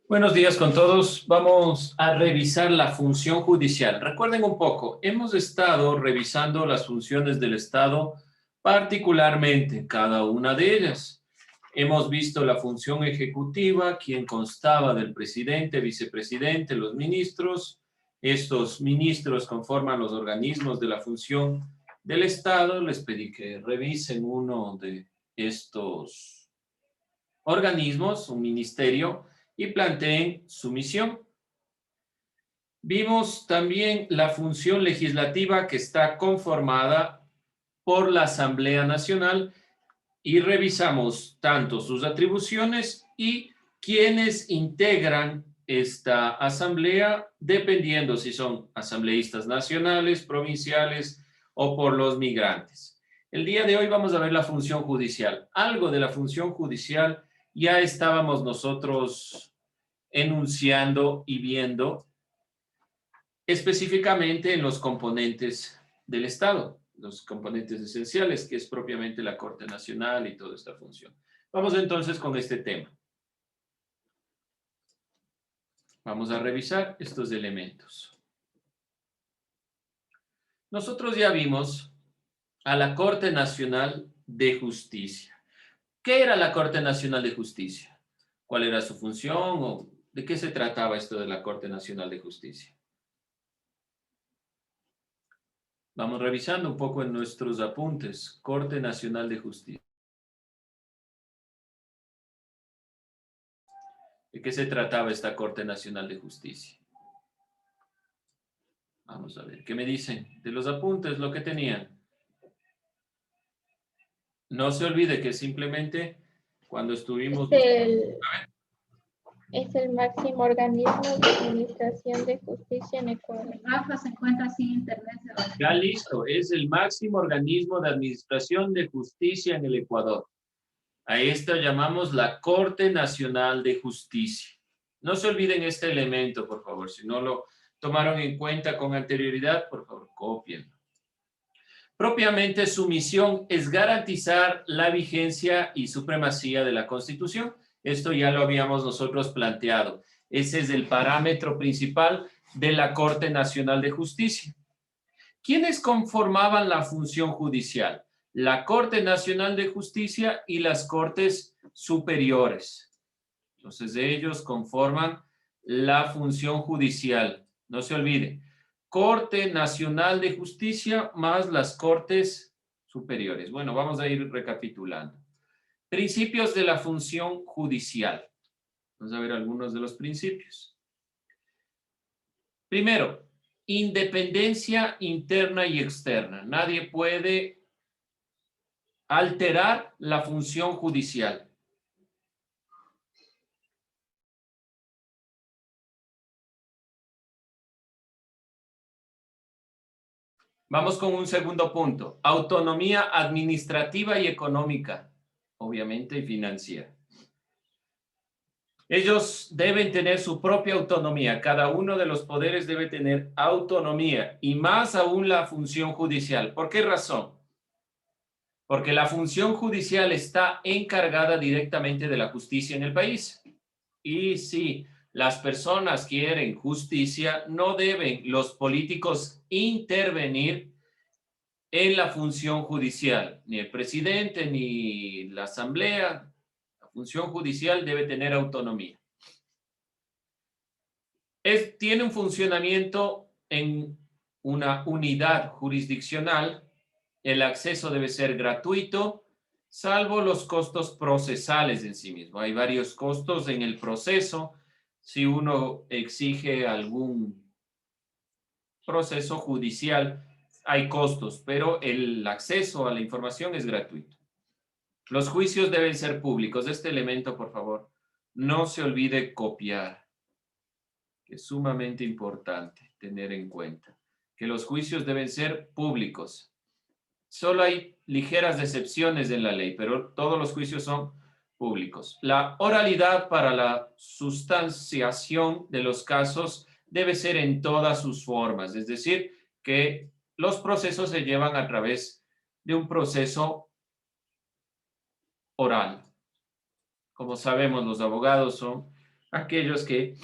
Buenos días con todos. Vamos a revisar la función judicial. Recuerden un poco, hemos estado revisando las funciones del Estado, particularmente cada una de ellas. Hemos visto la función ejecutiva, quien constaba del presidente, vicepresidente, los ministros. Estos ministros conforman los organismos de la función del Estado. Les pedí que revisen uno de estos organismos, un ministerio, y planteen su misión. Vimos también la función legislativa que está conformada por la Asamblea Nacional y revisamos tanto sus atribuciones y quienes integran esta asamblea, dependiendo si son asambleístas nacionales, provinciales o por los migrantes. El día de hoy vamos a ver la función judicial. Algo de la función judicial ya estábamos nosotros enunciando y viendo específicamente en los componentes del Estado, los componentes esenciales, que es propiamente la Corte Nacional y toda esta función. Vamos entonces con este tema. Vamos a revisar estos elementos. Nosotros ya vimos a la Corte Nacional de Justicia. ¿Qué era la Corte Nacional de Justicia? ¿Cuál era su función o de qué se trataba esto de la Corte Nacional de Justicia? Vamos revisando un poco en nuestros apuntes. Corte Nacional de Justicia. ¿De qué se trataba esta Corte Nacional de Justicia? Vamos a ver, ¿qué me dicen? De los apuntes, lo que tenían. No se olvide que simplemente cuando estuvimos... Es el máximo organismo de administración de justicia en Ecuador. Rafa se encuentra sin internet. Ya listo, es el máximo organismo de administración de justicia en el Ecuador. A esto llamamos la Corte Nacional de Justicia. No se olviden este elemento, por favor. Si no lo tomaron en cuenta con anterioridad, por favor, cópienlo. Propiamente su misión es garantizar la vigencia y supremacía de la Constitución. Esto ya lo habíamos nosotros planteado. Ese es el parámetro principal de la Corte Nacional de Justicia. ¿Quiénes conformaban la función judicial? La Corte Nacional de Justicia y las Cortes Superiores. Entonces, ellos conforman la función judicial. No se olvide. Corte Nacional de Justicia más las Cortes Superiores. Bueno, vamos a ir recapitulando. Principios de la función judicial. Vamos a ver algunos de los principios. Primero, independencia interna y externa. Nadie puede alterar la función judicial. Vamos con un segundo punto. Autonomía administrativa y económica, obviamente, y financiera. Ellos deben tener su propia autonomía. Cada uno de los poderes debe tener autonomía y más aún la función judicial. ¿Por qué razón? Porque la función judicial está encargada directamente de la justicia en el país. Y si las personas quieren justicia, no deben los políticos intervenir en la función judicial. Ni el presidente, ni la asamblea. La función judicial debe tener autonomía. Tiene un funcionamiento en una unidad jurisdiccional. El acceso debe ser gratuito, salvo los costos procesales en sí mismo. Hay varios costos en el proceso. Si uno exige algún proceso judicial, hay costos, pero el acceso a la información es gratuito. Los juicios deben ser públicos. Este elemento, por favor, no se olvide copiar, que es sumamente importante tener en cuenta, que los juicios deben ser públicos. Solo hay ligeras excepciones en la ley, pero todos los juicios son públicos. La oralidad para la sustanciación de los casos debe ser en todas sus formas, es decir, que los procesos se llevan a través de un proceso oral. Como sabemos, los abogados son aquellos que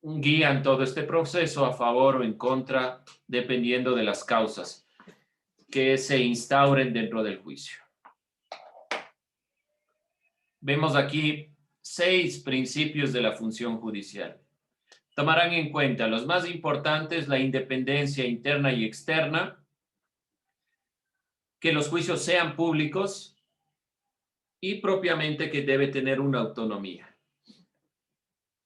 guían todo este proceso a favor o en contra, dependiendo de las causas que se instauren dentro del juicio. Vemos aquí 6 principios de la función judicial. Tomarán en cuenta los más importantes: la independencia interna y externa, que los juicios sean públicos y propiamente que debe tener una autonomía.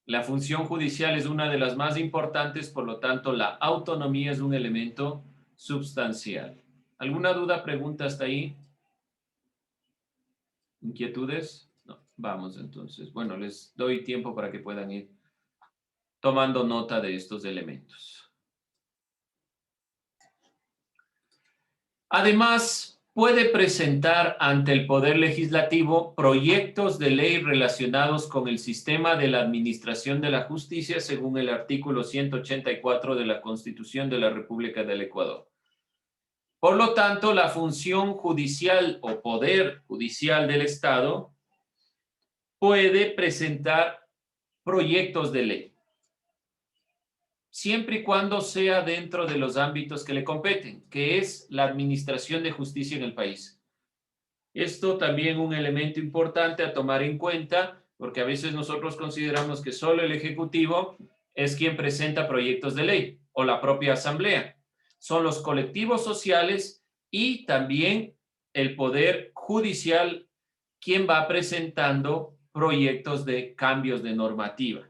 La función judicial es una de las más importantes, por lo tanto, la autonomía es un elemento sustancial. ¿Alguna duda, pregunta hasta ahí? ¿Inquietudes? No, vamos entonces. Bueno, les doy tiempo para que puedan ir tomando nota de estos elementos. Además, puede presentar ante el Poder Legislativo proyectos de ley relacionados con el sistema de la administración de la justicia según el artículo 184 de la Constitución de la República del Ecuador. Por lo tanto, la función judicial o poder judicial del Estado puede presentar proyectos de ley, siempre y cuando sea dentro de los ámbitos que le competen, que es la administración de justicia en el país. Esto también un elemento importante a tomar en cuenta, porque a veces nosotros consideramos que solo el Ejecutivo es quien presenta proyectos de ley, o la propia Asamblea. Son los colectivos sociales y también el Poder Judicial quien va presentando proyectos de cambios de normativa.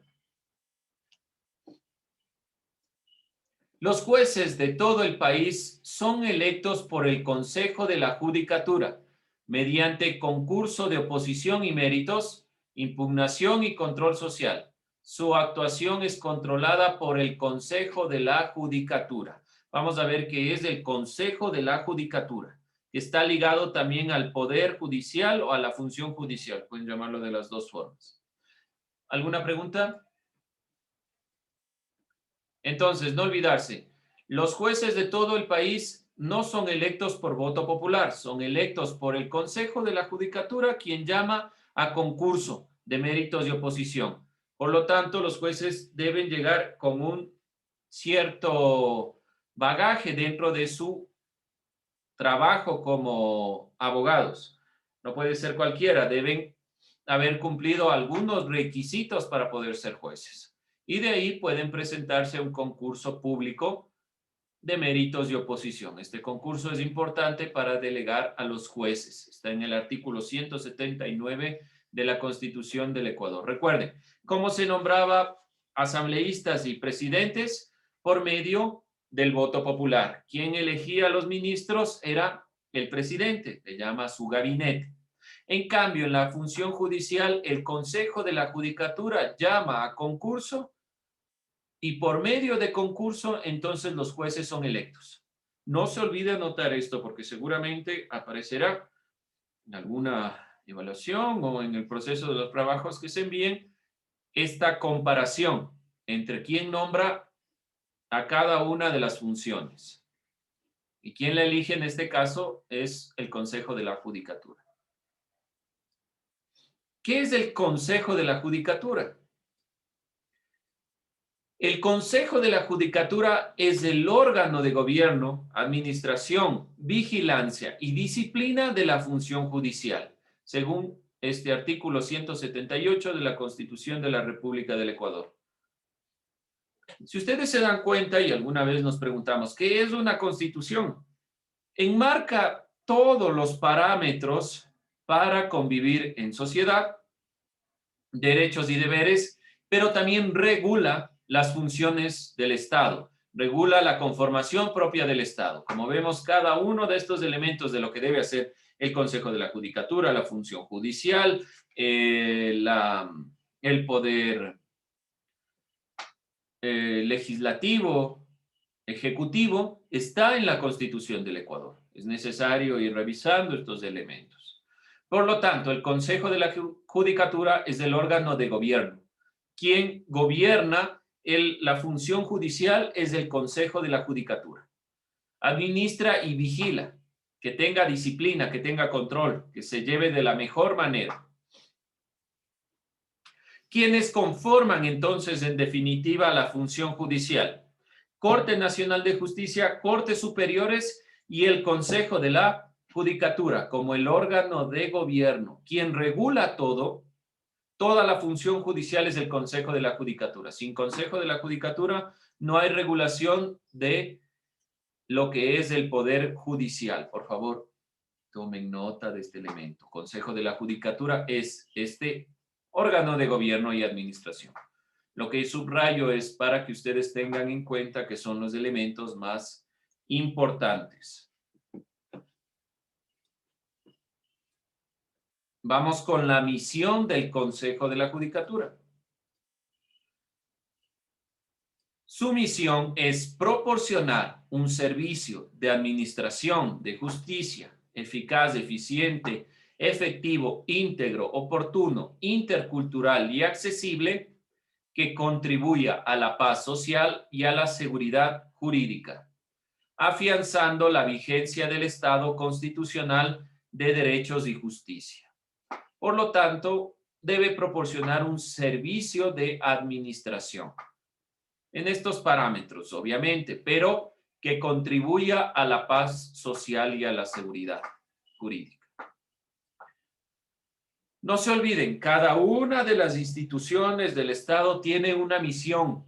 Los jueces de todo el país son electos por el Consejo de la Judicatura mediante concurso de oposición y méritos, impugnación y control social. Su actuación es controlada por el Consejo de la Judicatura. Vamos a ver qué es el Consejo de la Judicatura, que está ligado también al Poder Judicial o a la función judicial. Pueden llamarlo de las dos formas. ¿Alguna pregunta? Entonces, no olvidarse, los jueces de todo el país no son electos por voto popular, son electos por el Consejo de la Judicatura, quien llama a concurso de méritos y oposición. Por lo tanto, los jueces deben llegar con un cierto bagaje dentro de su trabajo como abogados. No puede ser cualquiera, deben haber cumplido algunos requisitos para poder ser jueces. Y de ahí pueden presentarse a un concurso público de méritos y oposición. Este concurso es importante para delegar a los jueces. Está en el artículo 179 de la Constitución del Ecuador. Recuerden, ¿cómo se nombraba asambleístas y presidentes? Por medio del voto popular. ¿Quién elegía a los ministros? Era el presidente, le llama su gabinete. En cambio, en la función judicial, el Consejo de la Judicatura llama a concurso y por medio de concurso, entonces los jueces son electos. No se olvide anotar esto porque seguramente aparecerá en alguna evaluación o en el proceso de los trabajos que se envíen esta comparación entre quién nombra a cada una de las funciones. Y quien la elige en este caso es el Consejo de la Judicatura. ¿Qué es el Consejo de la Judicatura? El Consejo de la Judicatura es el órgano de gobierno, administración, vigilancia y disciplina de la función judicial, según este artículo 178 de la Constitución de la República del Ecuador. Si ustedes se dan cuenta, y alguna vez nos preguntamos, ¿qué es una constitución? Enmarca todos los parámetros para convivir en sociedad, derechos y deberes, pero también regula las funciones del Estado, regula la conformación propia del Estado. Como vemos, cada uno de estos elementos de lo que debe hacer el Consejo de la Judicatura, la función judicial, el poder legislativo, ejecutivo, está en la Constitución del Ecuador. Es necesario ir revisando estos elementos. Por lo tanto, el Consejo de la Judicatura es el órgano de gobierno. Quien gobierna la función judicial es el Consejo de la Judicatura. Administra y vigila, que tenga disciplina, que tenga control, que se lleve de la mejor manera. ¿Quiénes conforman entonces en definitiva la función judicial? Corte Nacional de Justicia, Cortes Superiores y el Consejo de la Judicatura como el órgano de gobierno. Quien regula toda la función judicial es el Consejo de la Judicatura. Sin Consejo de la Judicatura no hay regulación de lo que es el Poder Judicial. Por favor, tomen nota de este elemento. Consejo de la Judicatura es este órgano de gobierno y administración. Lo que subrayo es para que ustedes tengan en cuenta que son los elementos más importantes. Vamos con la misión del Consejo de la Judicatura. Su misión es proporcionar un servicio de administración de justicia eficaz, eficiente, efectivo, íntegro, oportuno, intercultural y accesible que contribuya a la paz social y a la seguridad jurídica, afianzando la vigencia del Estado constitucional de derechos y justicia. Por lo tanto, debe proporcionar un servicio de administración en estos parámetros, obviamente, pero que contribuya a la paz social y a la seguridad jurídica. No se olviden, cada una de las instituciones del Estado tiene una misión.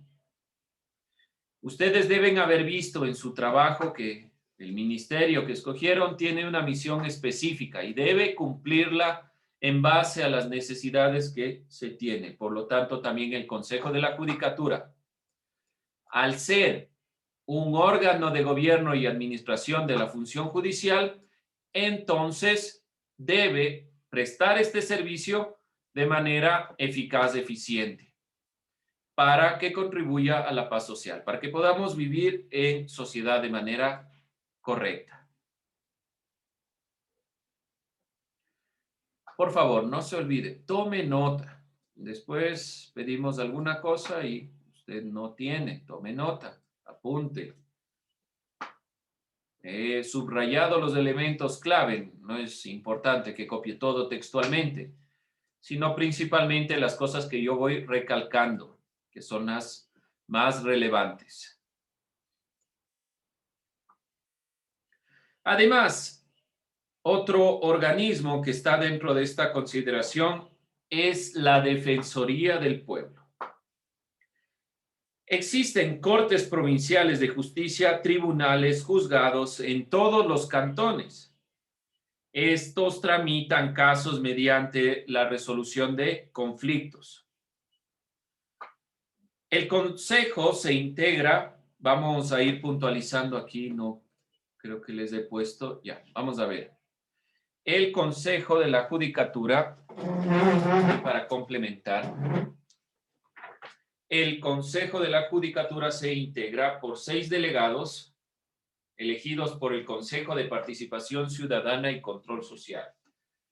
Ustedes deben haber visto en su trabajo que el ministerio que escogieron tiene una misión específica y debe cumplirla en base a las necesidades que se tiene. Por lo tanto, también el Consejo de la Judicatura, al ser un órgano de gobierno y administración de la función judicial, entonces debe prestar este servicio de manera eficaz, eficiente, para que contribuya a la paz social, para que podamos vivir en sociedad de manera correcta. Por favor, no se olvide, tome nota. Después pedimos alguna cosa y usted no tiene, tome nota, apunte. He subrayado los elementos clave, no es importante que copie todo textualmente, sino principalmente las cosas que yo voy recalcando, que son las más relevantes. Además, otro organismo que está dentro de esta consideración es la Defensoría del Pueblo. Existen cortes provinciales de justicia, tribunales, juzgados en todos los cantones. Estos tramitan casos mediante la resolución de conflictos. El consejo se integra, vamos a ir puntualizando aquí, no creo que les he puesto, ya, vamos a ver. El Consejo de la Judicatura, para complementar, el Consejo de la Judicatura se integra por 6 delegados elegidos por el Consejo de Participación Ciudadana y Control Social.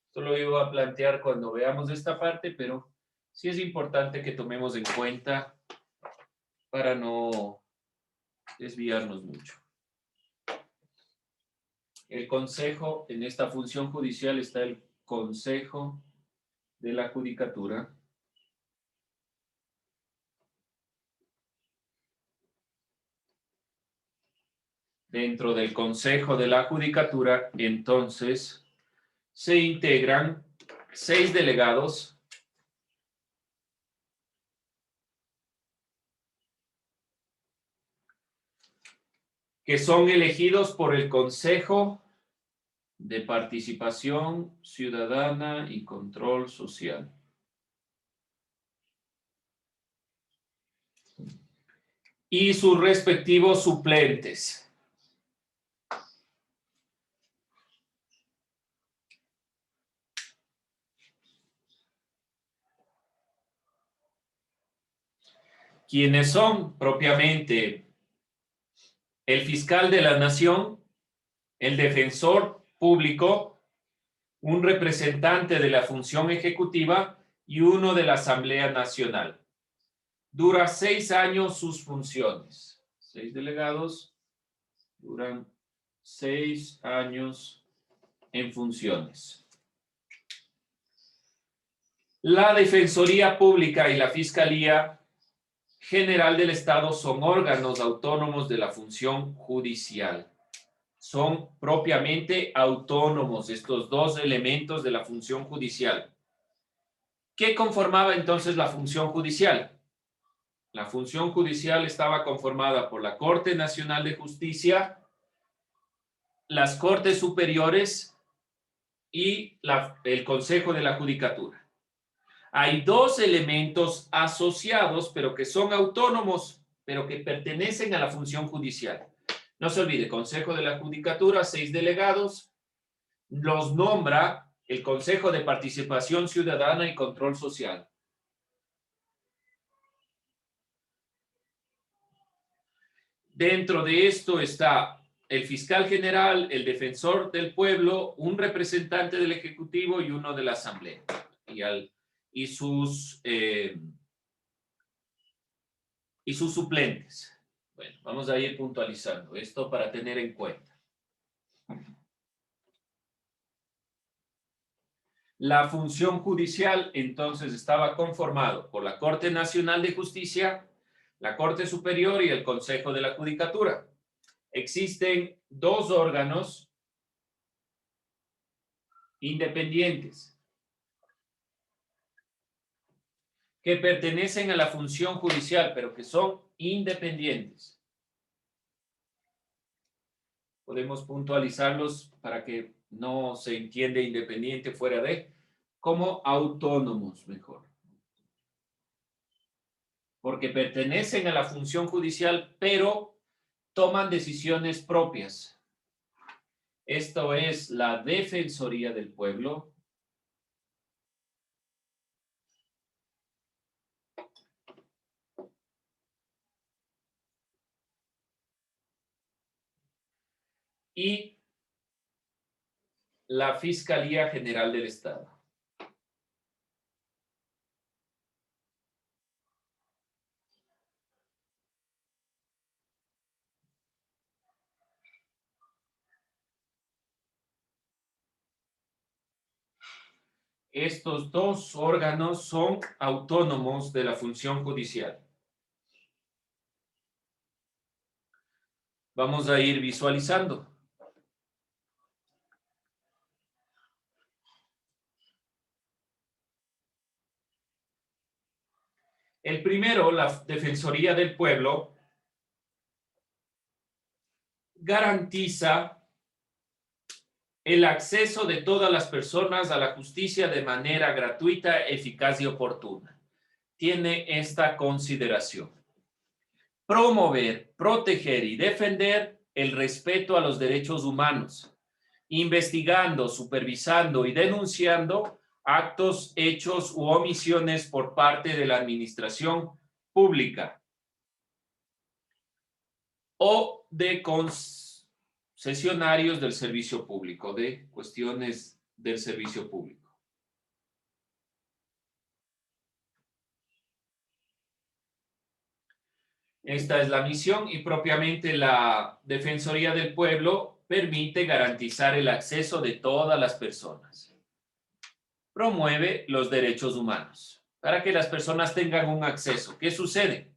Esto lo iba a plantear cuando veamos esta parte, pero sí es importante que tomemos en cuenta para no desviarnos mucho. El Consejo, en esta función judicial está el Consejo de la Judicatura. Dentro del Consejo de la Judicatura, entonces, se integran 6 delegados que son elegidos por el Consejo de Participación Ciudadana y Control Social. Y sus respectivos suplentes. Quienes son propiamente el fiscal de la nación, el defensor público, un representante de la función ejecutiva y uno de la Asamblea Nacional. Dura 6 años sus funciones. 6 delegados duran 6 años en funciones. La Defensoría Pública y la Fiscalía General del Estado son órganos autónomos de la función judicial. Son propiamente autónomos estos dos elementos de la función judicial. ¿Qué conformaba entonces la función judicial? La función judicial estaba conformada por la Corte Nacional de Justicia, las Cortes Superiores y el Consejo de la Judicatura. Hay dos elementos asociados, pero que son autónomos, pero que pertenecen a la función judicial. No se olvide, Consejo de la Judicatura, 6 delegados, los nombra el Consejo de Participación Ciudadana y Control Social. Dentro de esto está el fiscal general, el defensor del pueblo, un representante del Ejecutivo y uno de la Asamblea. Y sus suplentes. Bueno, vamos a ir puntualizando esto para tener en cuenta. La función judicial entonces estaba conformado por la Corte Nacional de Justicia, la Corte Superior y el Consejo de la Judicatura. Existen dos órganos independientes que pertenecen a la función judicial, pero que son independientes. Podemos puntualizarlos para que no se entienda independiente fuera de, como autónomos mejor. Porque pertenecen a la función judicial, pero toman decisiones propias. Esto es la Defensoría del Pueblo, y la Fiscalía General del Estado. Estos dos órganos son autónomos de la función judicial. Vamos a ir visualizando. El primero, la Defensoría del Pueblo, garantiza el acceso de todas las personas a la justicia de manera gratuita, eficaz y oportuna. Tiene esta consideración: promover, proteger y defender el respeto a los derechos humanos, investigando, supervisando y denunciando actos, hechos u omisiones por parte de la administración pública o de concesionarios del servicio público, de cuestiones del servicio público. Esta es la misión y propiamente la Defensoría del Pueblo permite garantizar el acceso de todas las personas. Promueve los derechos humanos para que las personas tengan un acceso. ¿Qué sucede?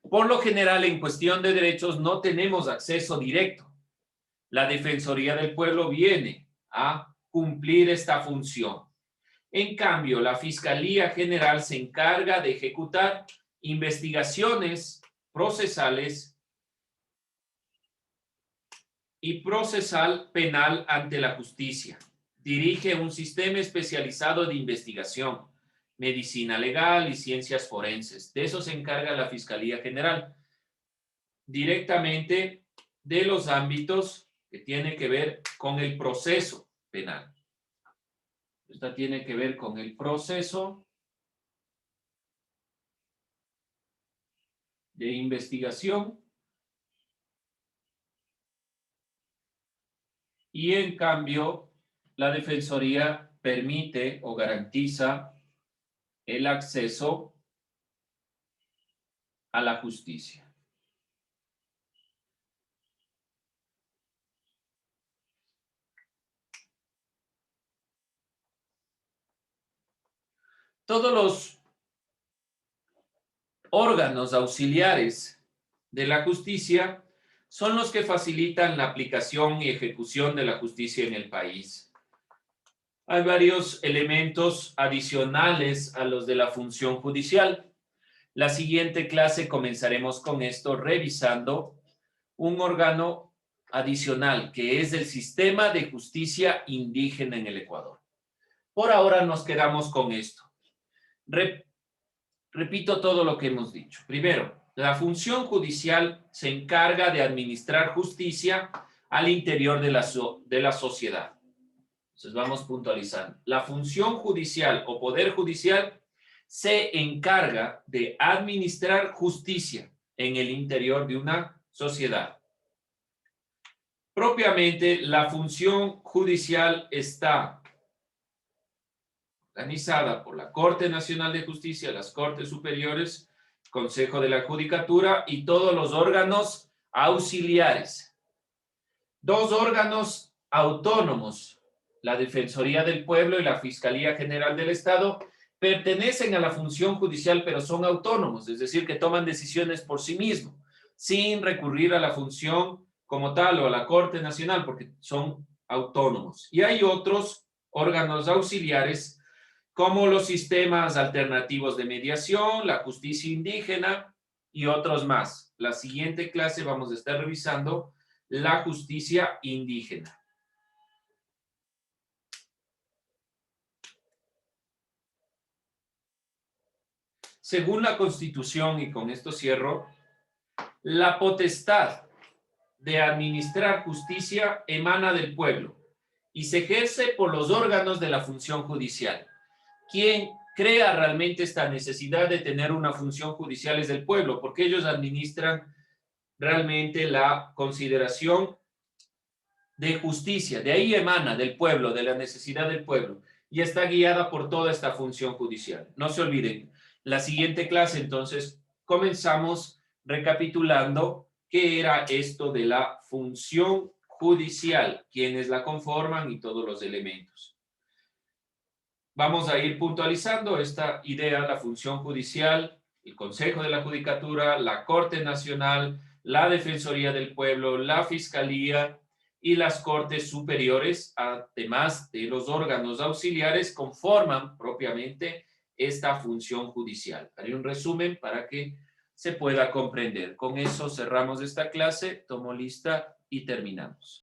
Por lo general, en cuestión de derechos no tenemos acceso directo. La Defensoría del Pueblo viene a cumplir esta función. En cambio, la Fiscalía General se encarga de ejecutar investigaciones procesales y procesal penal ante la justicia. Dirige un sistema especializado de investigación, medicina legal y ciencias forenses. De eso se encarga la Fiscalía General, directamente de los ámbitos que tienen que ver con el proceso penal. Esta tiene que ver con el proceso de investigación y en cambio la Defensoría permite o garantiza el acceso a la justicia. Todos los órganos auxiliares de la justicia son los que facilitan la aplicación y ejecución de la justicia en el país. Hay varios elementos adicionales a los de la función judicial. La siguiente clase comenzaremos con esto revisando un órgano adicional que es el sistema de justicia indígena en el Ecuador. Por ahora nos quedamos con esto. Repito todo lo que hemos dicho. Primero, la función judicial se encarga de administrar justicia al interior de la sociedad. Entonces vamos puntualizando. La función judicial o poder judicial se encarga de administrar justicia en el interior de una sociedad. Propiamente, la función judicial está organizada por la Corte Nacional de Justicia, las Cortes Superiores, Consejo de la Judicatura y todos los órganos auxiliares. Dos órganos autónomos, la Defensoría del Pueblo y la Fiscalía General del Estado, pertenecen a la función judicial, pero son autónomos, es decir, que toman decisiones por sí mismos, sin recurrir a la función como tal o a la Corte Nacional, porque son autónomos. Y hay otros órganos auxiliares, como los sistemas alternativos de mediación, la justicia indígena y otros más. La siguiente clase vamos a estar revisando la justicia indígena. Según la Constitución, y con esto cierro, la potestad de administrar justicia emana del pueblo y se ejerce por los órganos de la función judicial. Quien crea realmente esta necesidad de tener una función judicial es el pueblo, porque ellos administran realmente la consideración de justicia. De ahí emana del pueblo, de la necesidad del pueblo, y está guiada por toda esta función judicial. No se olviden. La siguiente clase, entonces, comenzamos recapitulando qué era esto de la función judicial, quiénes la conforman y todos los elementos. Vamos a ir puntualizando esta idea, la función judicial, el Consejo de la Judicatura, la Corte Nacional, la Defensoría del Pueblo, la Fiscalía y las Cortes Superiores, además de los órganos auxiliares, conforman propiamente esta función judicial. Haré un resumen para que se pueda comprender. Con eso cerramos esta clase, tomo lista y terminamos.